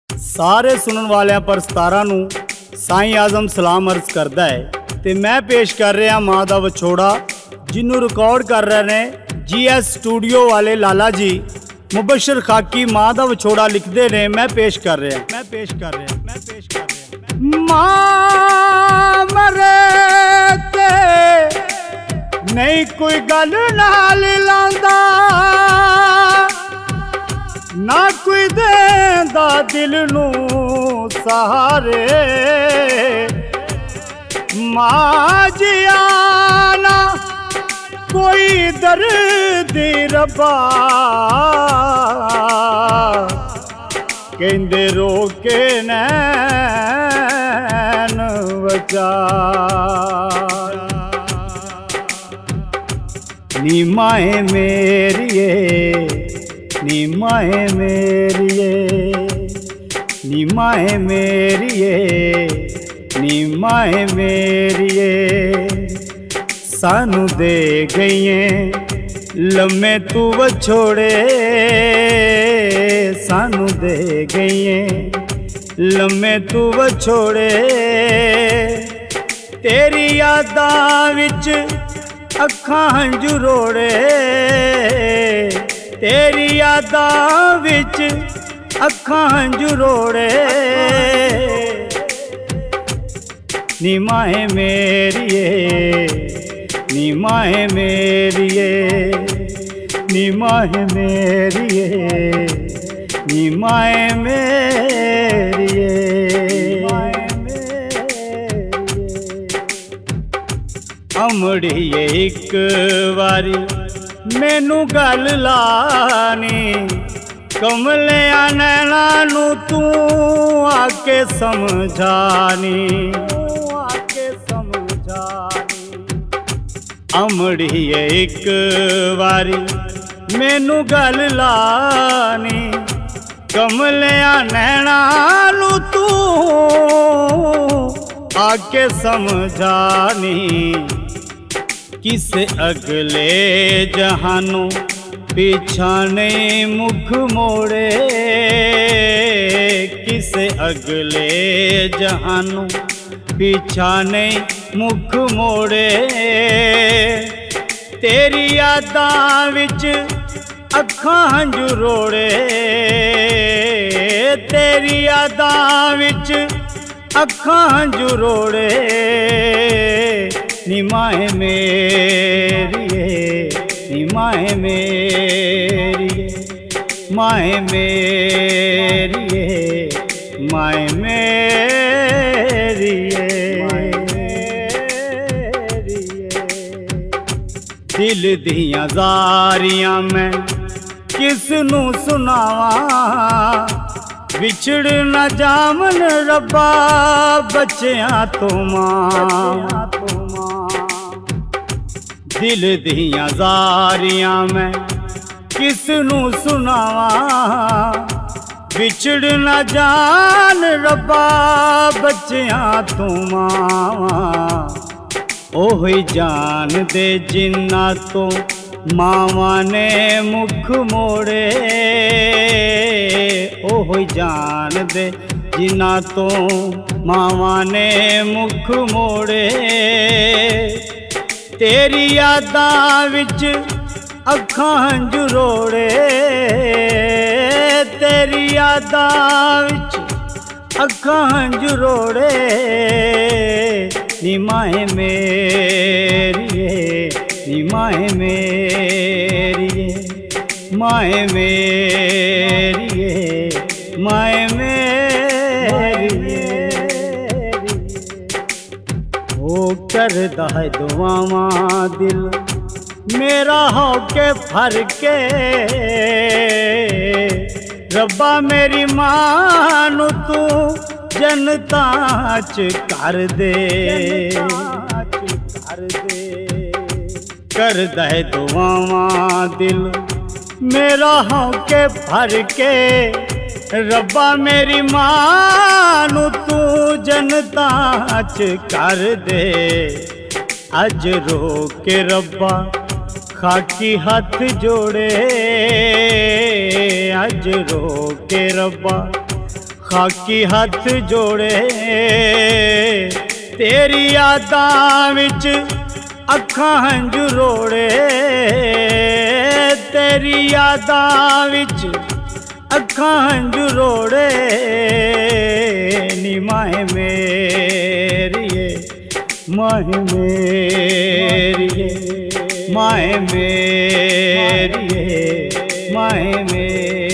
सारे सुनने वालियां पर 17 ਨੂੰ साईं आजम सलाम अर्ज करता है तो मैं पेश कर रहा माँ का विछोड़ा जिन्हों रिकॉर्ड कर रहे ने GS स्टूडियो वाले लाला जी मुबशर खाकी माँ का विछोड़ा लिखते ने। मैं पेश कर रहा माँ मरे ते नहीं कोई गल नाल लांदा ना कोई देंदा दिल नू सहारे मां जियाना कोई दर्द रब्बा कहंदे रोके नैन वचा नी माए मेरिए नी माए मेरिए नी माए मेरिए नी माए मेरिए सानू दे गईए लम्मे तू वछोड़े सानू दे गईए लम्मे तू वछोड़े तेरी यादां विच अखां हंझू रोड़े तेरी यादां विच अखां हंझू रोड़े नी माए मेरिए नी माए मेरिए नी माए मेरिए नी माए मेरिए अमड़िए एक वारी मैनू गल लानी कमलिया नैना नू तू आके समझानी अमड़िए एक वारी मैनू गल लानी कमलिया नैना नू तू आके समझानी किसे अगले जहानों पीछा नहीं मुख मोड़े किसे अगले जहानों पीछा नहीं मुख मोड़े तेरी यादां विच अखां हंझू रोड़े तेरी यादां विच अखां हंझू रोड़े नी माए मेरिए नी माए मेरिए माए मेरिए माए मेरिए दिल दियां ज़ारियां मैं किस नू सुनावा विछड़ न जावन रब्बा बच्चियां तो मां दिल दियां ज़ारियां मैं किस नू सुनावा विछड़ न जान रब्बा बच्चियां तो मां ओही जान दे जिन्ना तो मावा ने मुख मोड़े ओही जान दे जिन्ना तो मावा ने मुख मोड़े तेरी यादां विच अखां हंझू रोड़े तेरी यादां विच अखां हंझू रोड़े नी माए मेरिए नी माए मेरिए माए मेरिए माए मेरिए ओ करदा है दुआवां दिल मेरा हो के फर के रब्बा मेरी मां नू तू जनता च कर दे कर दे दुआवां दिल मेरा हो के भर के रब्बा मेरी मां नू तू जनता च कर दे अज रो के रब्बा खाकी हाथ जोड़े अज रो के रब्बा खाकी हथ जोड़े तेरी यादां विच अखां हंझू रोड़े तेरी यादां विच अखां हंझू रोड़े नी माहे मेरिए माहे मेरिए माहे मेरिए माहे मेरिए